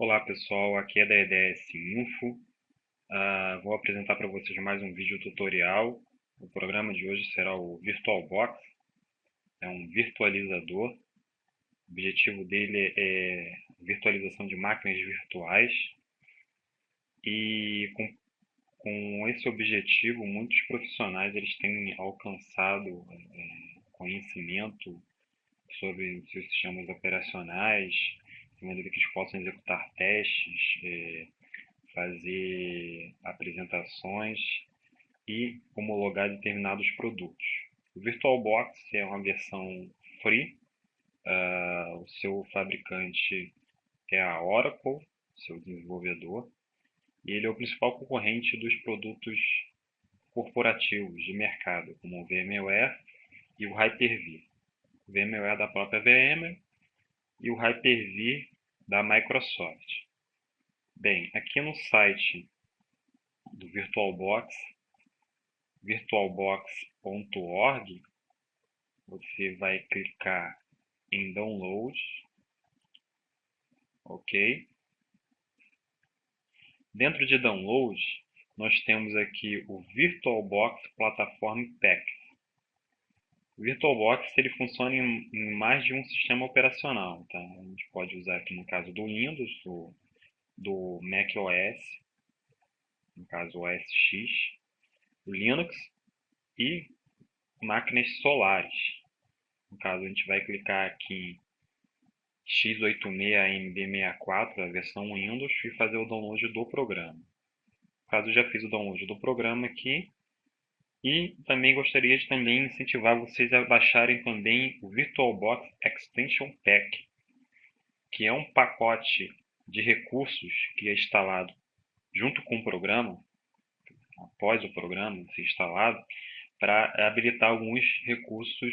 Olá pessoal, aqui é da EDS Info. Vou apresentar para vocês mais um vídeo tutorial. O programa de hoje será o VirtualBox, é um virtualizador. O objetivo dele é virtualização de máquinas virtuais e com esse objetivo muitos profissionais eles têm alcançado conhecimento sobre os seus sistemas operacionais, de maneira que eles possam executar testes, fazer apresentações e homologar determinados produtos. O VirtualBox é uma versão free, o seu fabricante é a Oracle, seu desenvolvedor, e ele é o principal concorrente dos produtos corporativos de mercado, como o VMware e o Hyper-V. O VMware da própria VMware e o Hyper-V da Microsoft. Bem, aqui no site do VirtualBox, virtualbox.org, você vai clicar em Download, ok? Dentro de Download, nós temos aqui o VirtualBox Platform Pack. O VirtualBox ele funciona em mais de um sistema operacional, tá? A gente pode usar aqui no caso do Windows, do macOS, no caso o OS X, o Linux e máquinas solares. No caso, a gente vai clicar aqui em x86mb64, a versão Windows, e fazer o download do programa. No caso, eu já fiz o download do programa aqui. E também gostaria de também incentivar vocês a baixarem também o VirtualBox Extension Pack, que é um pacote de recursos que é instalado junto com o programa, após o programa ser instalado, para habilitar alguns recursos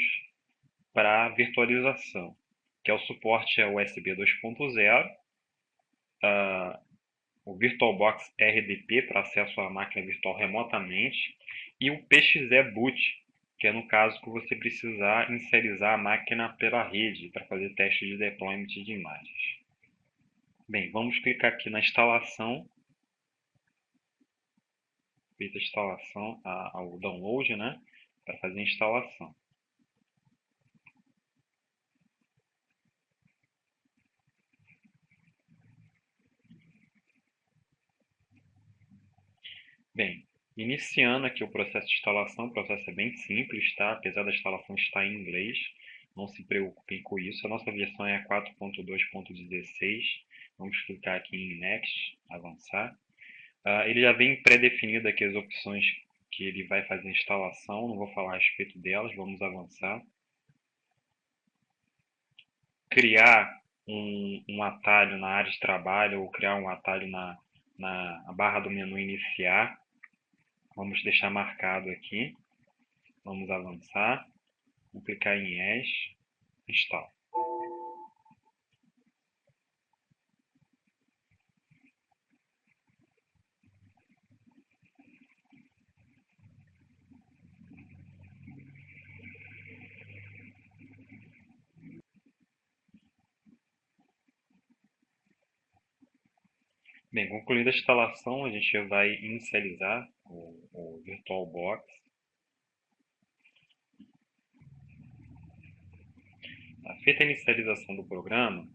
para virtualização, que é o suporte a USB 2.0, o VirtualBox RDP para acesso à máquina virtual remotamente e o PXE Boot, que é no caso que você precisar inicializar a máquina pela rede para fazer teste de deployment de imagens. Bem, vamos clicar aqui na instalação. Feita a instalação, o download, né, para fazer a instalação. Bem, iniciando aqui o processo de instalação, o processo é bem simples, tá? Apesar da instalação estar em inglês, não se preocupem com isso. A nossa versão é a 4.2.16. Vamos clicar aqui em Next, avançar. Ele já vem pré-definido aqui as opções que ele vai fazer a instalação, não vou falar a respeito delas, vamos avançar. Criar um atalho na área de trabalho ou criar um atalho na barra do menu iniciar. Vamos deixar marcado aqui. Vamos avançar. Vou clicar em Yes. Install. Bem, concluída a instalação, a gente vai inicializar o VirtualBox. Feita a inicialização do programa,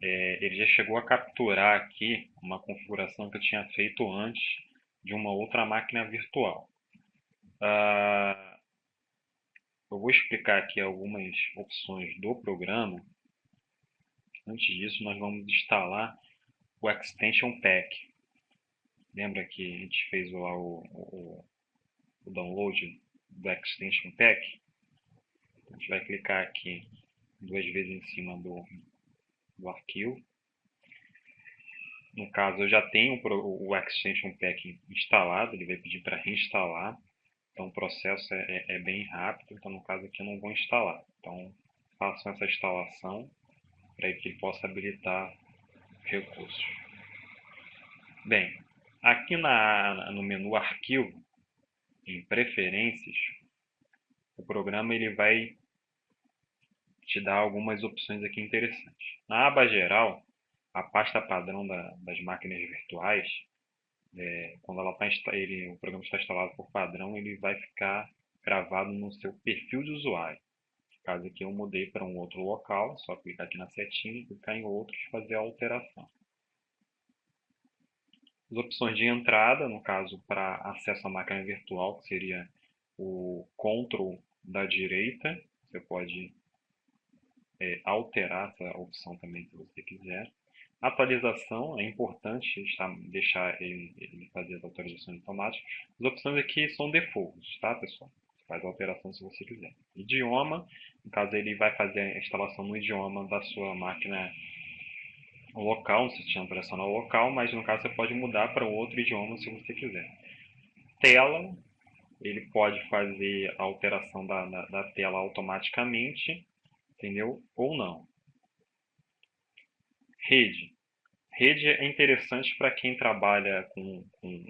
ele já chegou a capturar aqui uma configuração que eu tinha feito antes de uma outra máquina virtual. Eu vou explicar aqui algumas opções do programa. Antes disso, nós vamos instalar o Extension Pack. Lembra que a gente fez lá o download do Extension Pack? A gente vai clicar aqui duas vezes em cima do arquivo. No caso, eu já tenho o Extension Pack instalado, ele vai pedir para reinstalar. Então, o processo é bem rápido. Então, no caso aqui, eu não vou instalar. Então, façam essa instalação para que ele possa habilitar recursos. Bem, aqui no menu Arquivo, em Preferências, o programa ele vai te dar algumas opções aqui interessantes. Na aba Geral, a pasta padrão das máquinas virtuais, quando ela o programa está instalado por padrão, ele vai ficar gravado no seu perfil de usuário. No caso aqui eu mudei para um outro local, é só clicar aqui na setinha, clicar em outros e fazer a alteração. As opções de entrada, no caso para acesso à máquina virtual, que seria o Ctrl da direita, você pode alterar essa opção também se você quiser. Atualização, é importante deixar ele fazer as atualizações automáticas. As opções aqui são defaults, tá, pessoal? Você faz a alteração se você quiser. Idioma, no caso ele vai fazer a instalação no idioma da sua máquina local, no sistema operacional local, mas no caso você pode mudar para outro idioma se você quiser. Tela, ele pode fazer a alteração da tela automaticamente, entendeu? Ou não. Rede. Rede é interessante para quem trabalha com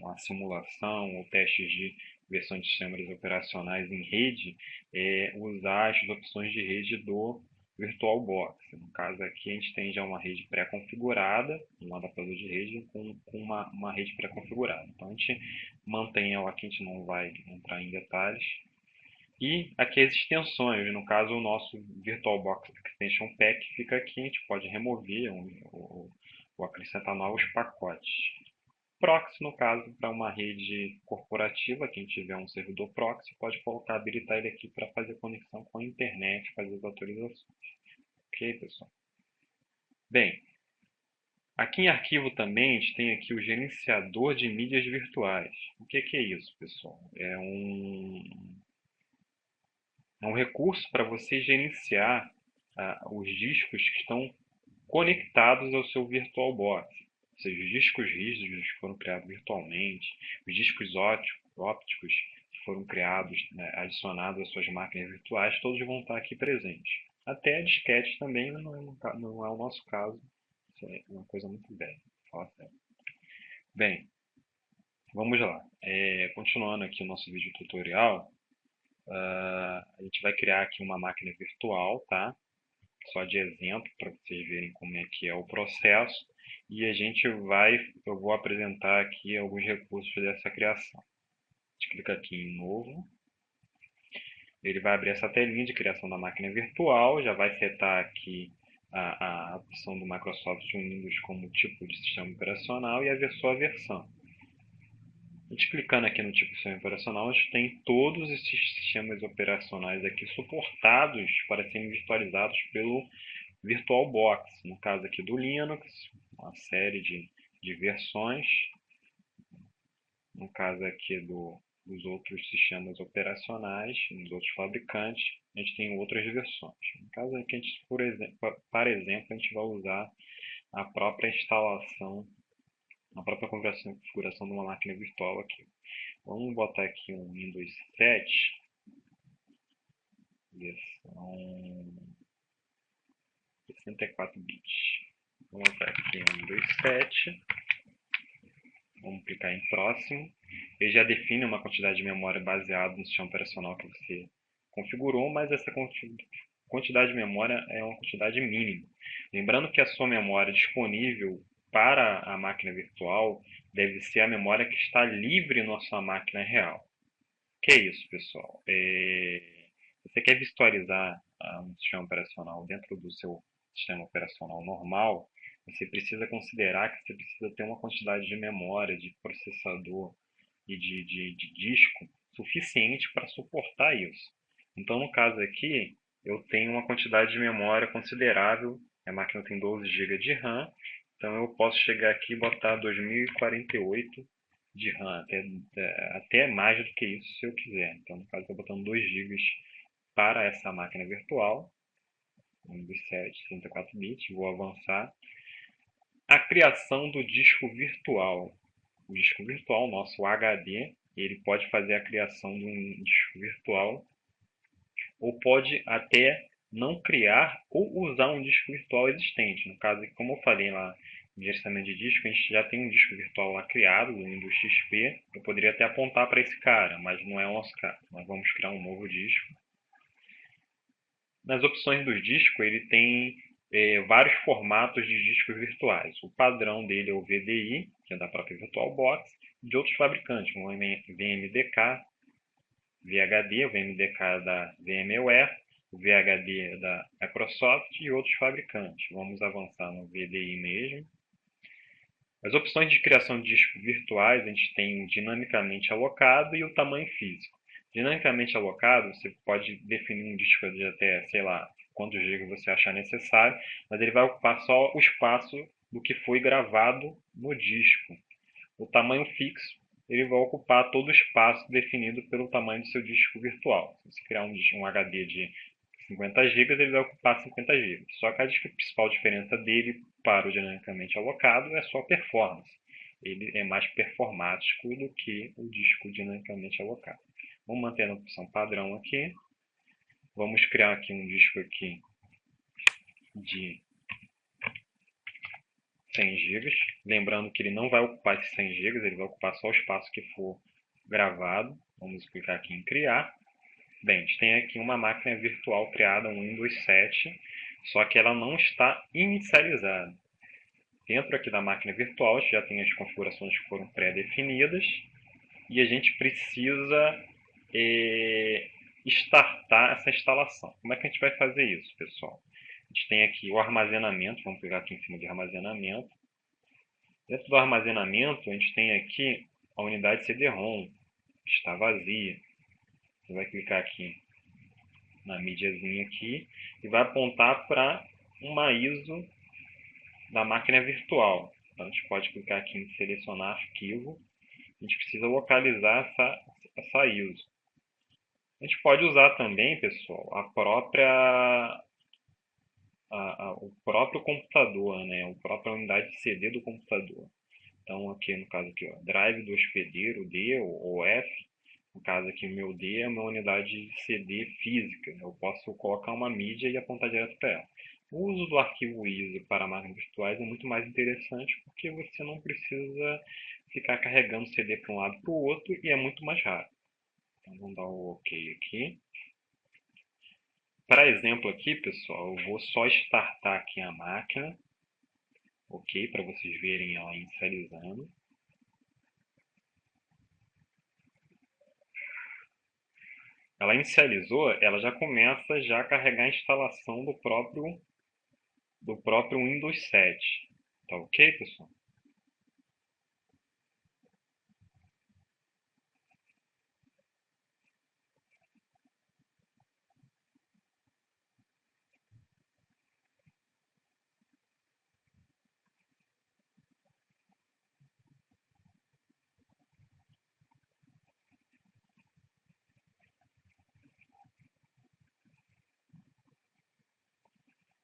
a simulação ou testes de versões de sistemas operacionais em rede, usar as opções de rede do VirtualBox. No caso aqui a gente tem já uma rede pré-configurada, um adaptador de rede com uma rede pré-configurada. Então a gente mantém ela aqui, a gente não vai entrar em detalhes. E aqui as extensões, no caso o nosso VirtualBox Extension Pack fica aqui, a gente pode remover ou acrescentar novos pacotes. Proxy, no caso, para uma rede corporativa, quem tiver um servidor proxy, pode habilitar ele aqui para fazer conexão com a internet, fazer as autorizações. Ok, pessoal? Bem, aqui em arquivo também a gente tem aqui o gerenciador de mídias virtuais. O que é isso, pessoal? É um recurso para você gerenciar os discos que estão conectados ao seu VirtualBox. Ou seja, os discos rígidos que foram criados virtualmente, os discos ópticos que foram criados, né, adicionados às suas máquinas virtuais, todos vão estar aqui presentes. Até disquetes também, não é o nosso caso. Isso é uma coisa muito velha. Fala sério. Bem, vamos lá. Continuando aqui o nosso vídeo tutorial, a gente vai criar aqui uma máquina virtual, tá? Só de exemplo para vocês verem como é que é o processo. E eu vou apresentar aqui alguns recursos dessa criação. A gente clica aqui em novo. Ele vai abrir essa telinha de criação da máquina virtual, já vai setar aqui a opção do Microsoft Windows como tipo de sistema operacional e a sua versão. A gente clicando aqui no tipo de sistema operacional, a gente tem todos esses sistemas operacionais aqui suportados para serem virtualizados pelo VirtualBox. No caso aqui do Linux, uma série de versões. No caso aqui dos outros sistemas operacionais, dos outros fabricantes, a gente tem outras versões. No caso aqui, a gente, por exemplo, a gente vai usar a própria instalação, a própria configuração de uma máquina virtual aqui. Vamos botar aqui um Windows 7, versão 64 bits. Vamos botar aqui um Windows 7. Vamos clicar em próximo. Ele já define uma quantidade de memória baseada no sistema operacional que você configurou, mas essa quantidade de memória é uma quantidade mínima. Lembrando que a sua memória disponível para a máquina virtual deve ser a memória que está livre na sua máquina real. Que é isso, pessoal? Você quer virtualizar um sistema operacional dentro do seu sistema operacional normal, você precisa considerar que você precisa ter uma quantidade de memória, de processador e de disco suficiente para suportar isso. Então, no caso aqui, eu tenho uma quantidade de memória considerável. A máquina tem 12 GB de RAM, então eu posso chegar aqui e botar 2048 de RAM, até mais do que isso se eu quiser. Então, no caso, eu estou botando 2 GB para essa máquina virtual, Windows 7, 64 bits, vou avançar. A criação do disco virtual. O disco virtual, nosso HD, ele pode fazer a criação de um disco virtual ou pode até não criar ou usar um disco virtual existente. No caso, como eu falei lá em gerenciamento de disco, a gente já tem um disco virtual lá criado, o Windows XP. Eu poderia até apontar para esse cara, mas não é o nosso caso. Nós vamos criar um novo disco. Nas opções do disco, ele tem vários formatos de discos virtuais. O padrão dele é o VDI, que é da própria VirtualBox, de outros fabricantes, como o VMDK, VHD, o VMDK da VMware, o VHD da Microsoft e outros fabricantes. Vamos avançar no VDI mesmo. As opções de criação de discos virtuais, a gente tem o dinamicamente alocado e o tamanho físico. Dinamicamente alocado, você pode definir um disco de até, sei lá, quantos gigas você achar necessário, mas ele vai ocupar só o espaço do que foi gravado no disco. O tamanho fixo, ele vai ocupar todo o espaço definido pelo tamanho do seu disco virtual. Se você criar um HD de 50 GB, ele vai ocupar 50 GB. Só que a principal diferença dele para o dinamicamente alocado é só a performance. Ele é mais performático do que o disco dinamicamente alocado. Vamos manter a opção padrão aqui. Vamos criar aqui um disco aqui de 100 GB. Lembrando que ele não vai ocupar esses 100 GB, ele vai ocupar só o espaço que for gravado. Vamos clicar aqui em criar. Bem, a gente tem aqui uma máquina virtual criada, um Windows 7, só que ela não está inicializada. Dentro aqui da máquina virtual, a gente já tem as configurações que foram pré-definidas e a gente precisa startar essa instalação. Como é que a gente vai fazer isso, pessoal? A gente tem aqui o armazenamento, vamos pegar aqui em cima de armazenamento. Dentro do armazenamento, a gente tem aqui a unidade CD-ROM, que está vazia. Você vai clicar aqui na mídiazinha aqui e vai apontar para uma ISO da máquina virtual. Então a gente pode clicar aqui em selecionar arquivo. A gente precisa localizar essa ISO. A gente pode usar também, pessoal, o próprio computador, né? A própria unidade de CD do computador. Então aqui no caso aqui, ó, drive do hospedeiro D ou F. No caso aqui, o meu D é uma unidade de CD física. Eu posso colocar uma mídia e apontar direto para ela. O uso do arquivo ISO para máquinas virtuais é muito mais interessante porque você não precisa ficar carregando CD para um lado e para o outro e é muito mais rápido. Então vamos dar o OK aqui. Para exemplo aqui, pessoal, eu vou só startar aqui a máquina. OK, para vocês verem ela inicializando. Ela inicializou, ela já começa já a carregar a instalação do próprio Windows 7. Tá ok, pessoal?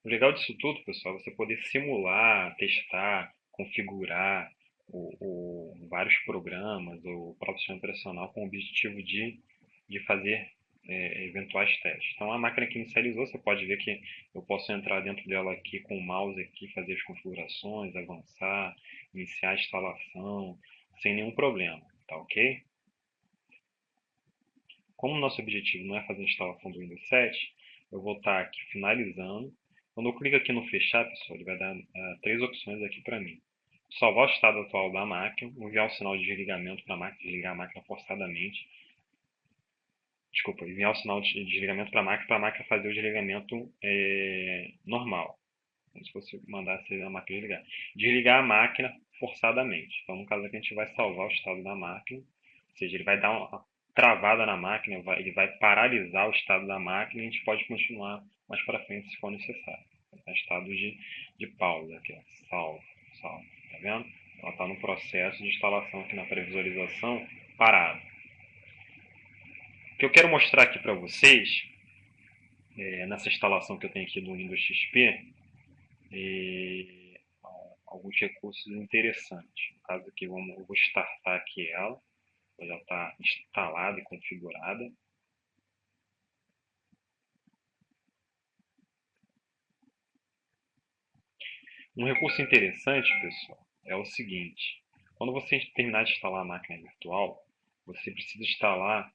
O legal disso tudo, pessoal, é você poder simular, testar, configurar vários programas, o próprio sistema operacional com o objetivo de fazer eventuais testes. Então a máquina que inicializou, você pode ver que eu posso entrar dentro dela aqui com o mouse aqui, fazer as configurações, avançar, iniciar a instalação, sem nenhum problema, tá ok? Como o nosso objetivo não é fazer a instalação do Windows 7, eu vou estar aqui finalizando. Quando eu clico aqui no fechar, pessoal, ele vai dar três opções aqui para mim. Salvar o estado atual da máquina, enviar o sinal de desligamento para a máquina, desligar a máquina forçadamente. Desculpa, enviar o sinal de desligamento para a máquina fazer o desligamento normal. Como se fosse mandar a máquina desligar. Desligar a máquina forçadamente. Então, no caso aqui, a gente vai salvar o estado da máquina. Ou seja, ele vai dar uma travada na máquina, ele vai paralisar o estado da máquina e a gente pode continuar mais para frente se for necessário. Está em estado de pausa aqui, ó. Salvo, salvo. Tá vendo? Ela está no processo de instalação aqui na previsualização parado. O que eu quero mostrar aqui para vocês, nessa instalação que eu tenho aqui do Windows XP, alguns recursos interessantes. No caso aqui, eu vou startar aqui ela já está instalada e configurada. Um recurso interessante, pessoal, é o seguinte: quando você terminar de instalar a máquina virtual, você precisa instalar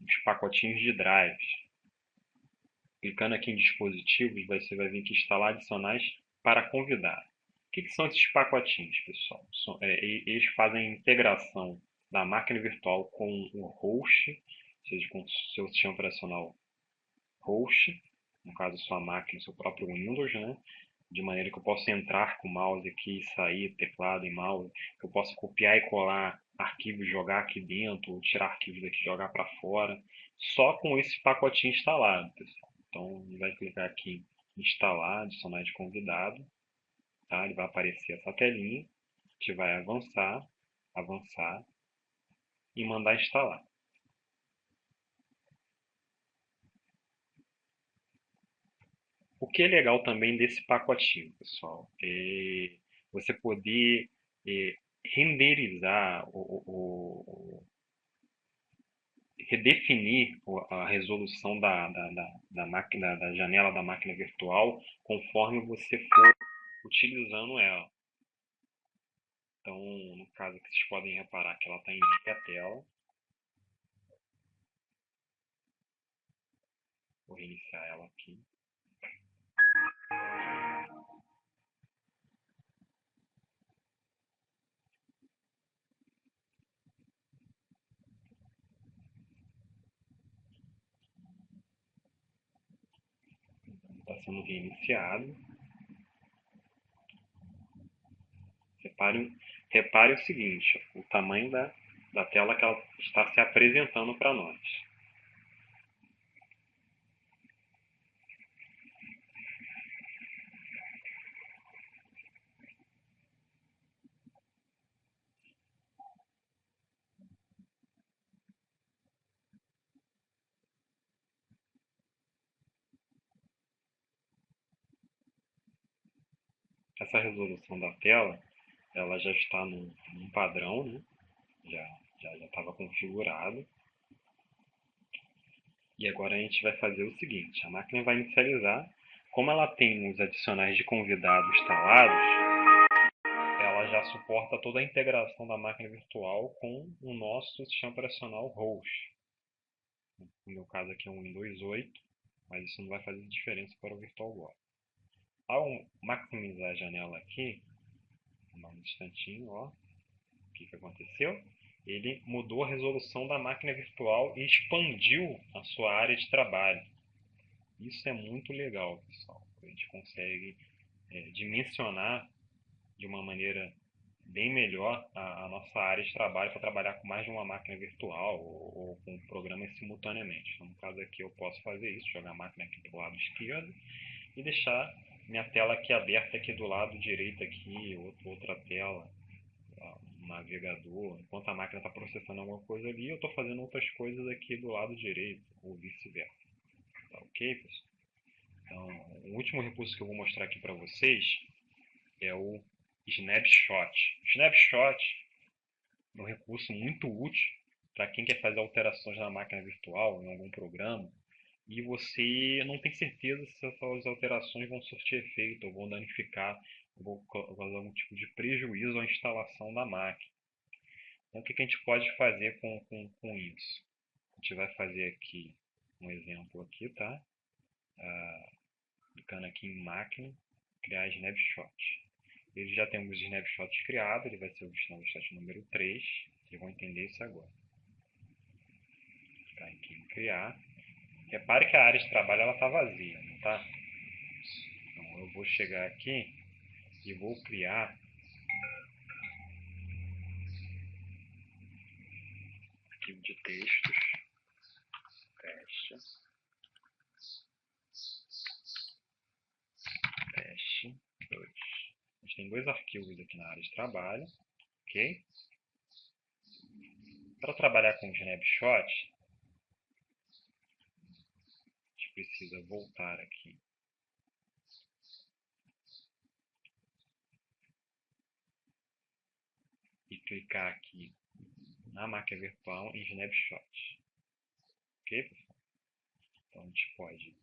uns pacotinhos de drives. Clicando aqui em dispositivos, você vai vir aqui instalar adicionais para convidar. O que são esses pacotinhos, pessoal? Eles fazem a integração da máquina virtual com o host, ou seja, com o seu sistema operacional host, no caso sua máquina, seu próprio Windows, né? De maneira que eu possa entrar com o mouse aqui e sair, teclado e mouse, que eu possa copiar e colar arquivos, jogar aqui dentro, ou tirar arquivos daqui e jogar para fora, só com esse pacotinho instalado, pessoal. Então, ele vai clicar aqui em instalar, adicionar de convidado, tá? Ele vai aparecer essa telinha, a gente vai avançar, avançar e mandar instalar. O que é legal também desse pacotinho, pessoal, é você poder é, renderizar, redefinir a resolução da máquina, da janela da máquina virtual conforme você for utilizando ela. Então, no caso aqui, vocês podem reparar que ela está em meia tela. Vou reiniciar ela aqui. Está sendo reiniciado. Repare o seguinte, o tamanho da tela que ela está se apresentando para nós. Essa resolução da tela, ela já está num padrão, né? Já estava configurado. E agora a gente vai fazer o seguinte, a máquina vai inicializar. Como ela tem os adicionais de convidado instalados, ela já suporta toda a integração da máquina virtual com o nosso sistema operacional host. No meu caso aqui é um Windows 8, mas isso não vai fazer diferença para o VirtualBox. Ao maximizar a janela aqui, um instantinho, ó, o que aconteceu? Ele mudou a resolução da máquina virtual e expandiu a sua área de trabalho. Isso é muito legal, pessoal. A gente consegue dimensionar de uma maneira bem melhor a nossa área de trabalho para trabalhar com mais de uma máquina virtual ou com programas simultaneamente. Então, no caso aqui eu posso fazer isso, jogar a máquina aqui do lado esquerdo e deixar minha tela aqui aberta aqui do lado direito aqui, outra tela, um navegador. Enquanto a máquina está processando alguma coisa ali, eu estou fazendo outras coisas aqui do lado direito, ou vice-versa. Tá ok, pessoal? Então, o último recurso que eu vou mostrar aqui para vocês é o Snapshot. Snapshot é um recurso muito útil para quem quer fazer alterações na máquina virtual, em algum programa, e você não tem certeza se essas alterações vão surtir efeito ou vão danificar, ou vão causar algum tipo de prejuízo à instalação da máquina. Então, o que a gente pode fazer com isso? A gente vai fazer aqui um exemplo aqui, tá? Clicando aqui em máquina, criar snapshot. Ele já tem alguns snapshots criados, ele vai ser o snapshot número 3. Vocês vão entender isso agora. Clicar aqui em criar. Repare que a área de trabalho está vazia, não está? Então eu vou chegar aqui e vou criar arquivo de textos, teste, teste 2. A gente tem dois arquivos aqui na área de trabalho, ok? Para trabalhar com o snapshot, a gente precisa voltar aqui e clicar aqui na máquina virtual em snapshot. Ok, pessoal? Então a gente pode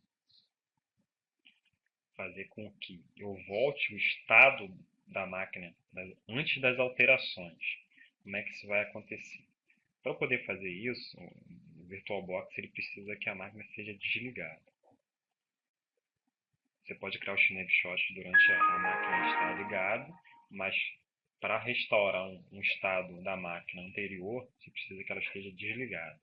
fazer com que eu volte o estado da máquina antes das alterações. Como é que isso vai acontecer? Para poder fazer isso, o VirtualBox ele precisa que a máquina seja desligada. Você pode criar os snapshots durante a máquina estar ligada, mas para restaurar um estado da máquina anterior, você precisa que ela esteja desligada.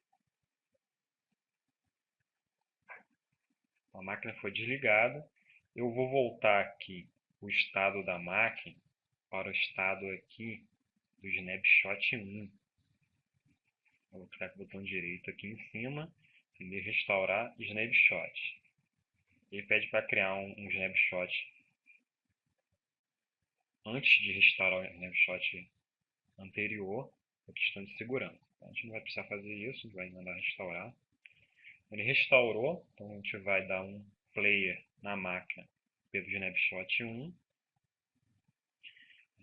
A máquina foi desligada, eu vou voltar aqui o estado da máquina para o estado aqui do snapshot 1. Eu vou clicar com o botão direito aqui em cima, e restaurar snapshot. Ele pede para criar um snapshot antes de restaurar o snapshot anterior, por questão de segurança. A gente não vai precisar fazer isso, a gente vai mandar restaurar. Ele restaurou, então a gente vai dar um player na máquina pelo snapshot 1.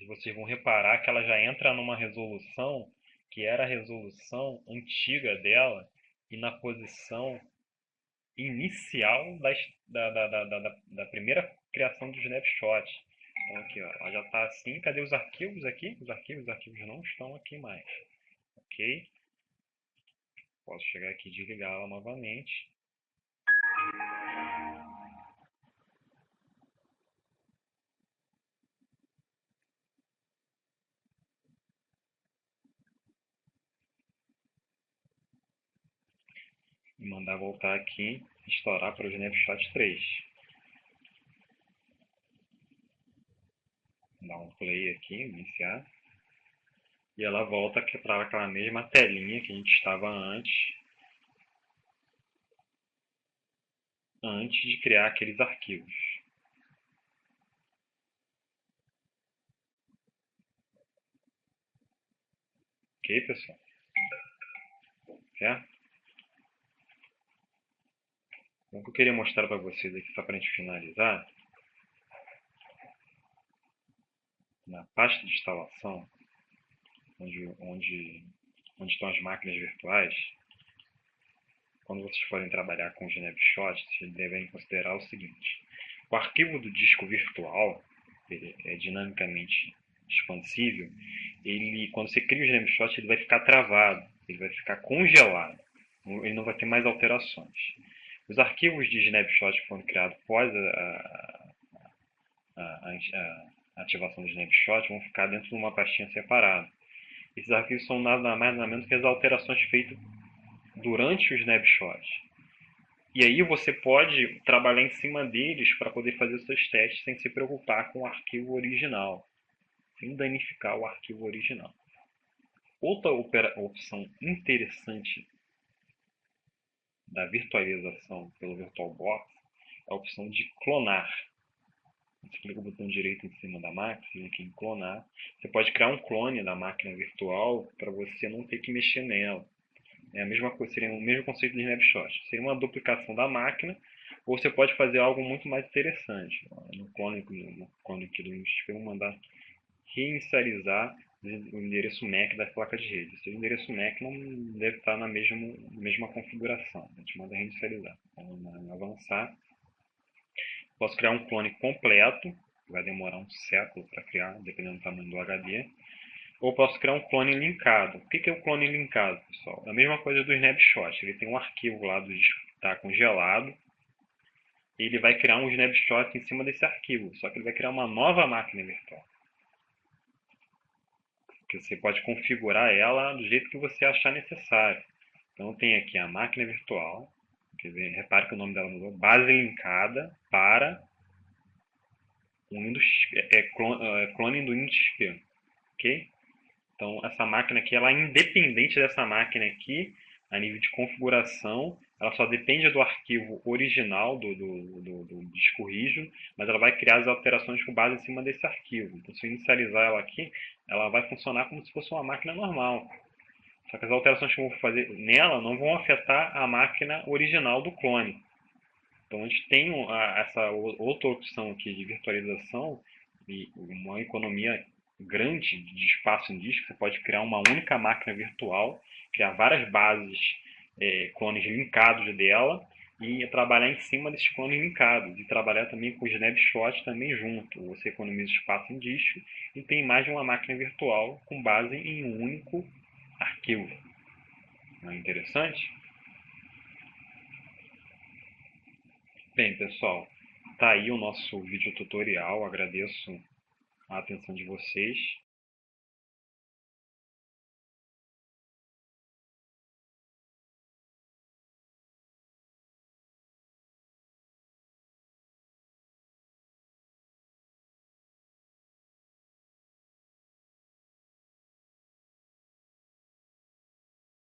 E vocês vão reparar que ela já entra numa resolução que era a resolução antiga dela e na posição inicial da primeira criação do snapshot. Então aqui, ó, ela já está assim. Cadê os arquivos aqui? Os arquivos não estão aqui mais. Ok? Posso chegar aqui e desligar ela novamente. E mandar voltar aqui e restaurar para o snapshot 3. Dar um play aqui, iniciar. E ela volta para aquela mesma telinha que a gente estava antes de criar aqueles arquivos. Ok, pessoal? Certo? Então, o que eu queria mostrar para vocês aqui, só para a gente finalizar, na pasta de instalação, onde estão as máquinas virtuais, quando vocês forem trabalhar com os snapshots, vocês devem considerar o seguinte: o arquivo do disco virtual, ele é dinamicamente expansível, quando você cria o snapshot, ele vai ficar travado, ele vai ficar congelado, ele não vai ter mais alterações. Os arquivos de snapshot que foram criados após a ativação do snapshot vão ficar dentro de uma pastinha separada. Esses arquivos são nada mais nada menos que as alterações feitas durante o snapshot. E aí você pode trabalhar em cima deles para poder fazer os seus testes sem se preocupar com o arquivo original, sem danificar o arquivo original. Outra opção interessante da virtualização pelo VirtualBox é a opção de clonar. Você clica o botão direito em cima da máquina, clica em clonar. Você pode criar um clone da máquina virtual para você não ter que mexer nela. É a mesma coisa, seria o mesmo conceito de snapshot. Seria uma duplicação da máquina, ou você pode fazer algo muito mais interessante. No clone aqui do Windows, eu vou mandar reinicializar o endereço MAC da placa de rede. Esse endereço MAC não deve estar na mesma configuração. A gente manda reinicializar. Vamos avançar. Posso criar um clone completo, que vai demorar um século para criar, dependendo do tamanho do HD. Ou posso criar um clone linkado. O que é o clone linkado, pessoal? É a mesma coisa do snapshot. Ele tem um arquivo lá do disco que está congelado. E ele vai criar um snapshot em cima desse arquivo. Só que ele vai criar uma nova máquina virtual. Que você pode configurar ela do jeito que você achar necessário. Então tem aqui a máquina virtual. Quer dizer, repare que o nome dela mudou. Base linkada para um Windows, clone do Windows XP. Ok? Então, essa máquina aqui, ela é independente dessa máquina aqui, a nível de configuração, ela só depende do arquivo original do disco rígido, mas ela vai criar as alterações com base em cima desse arquivo. Então, se eu inicializar ela aqui, ela vai funcionar como se fosse uma máquina normal. Só que as alterações que eu vou fazer nela não vão afetar a máquina original do clone. Então, a gente tem essa outra opção aqui de virtualização e uma economia grande de espaço em disco. Você pode criar uma única máquina virtual, criar várias bases, clones linkados dela e trabalhar em cima desses clones linkados. E trabalhar também com o snapshot também junto. Você economiza espaço em disco e tem mais de uma máquina virtual com base em um único arquivo. Não é interessante? Bem, pessoal, tá aí o nosso vídeo tutorial. Agradeço a atenção de vocês.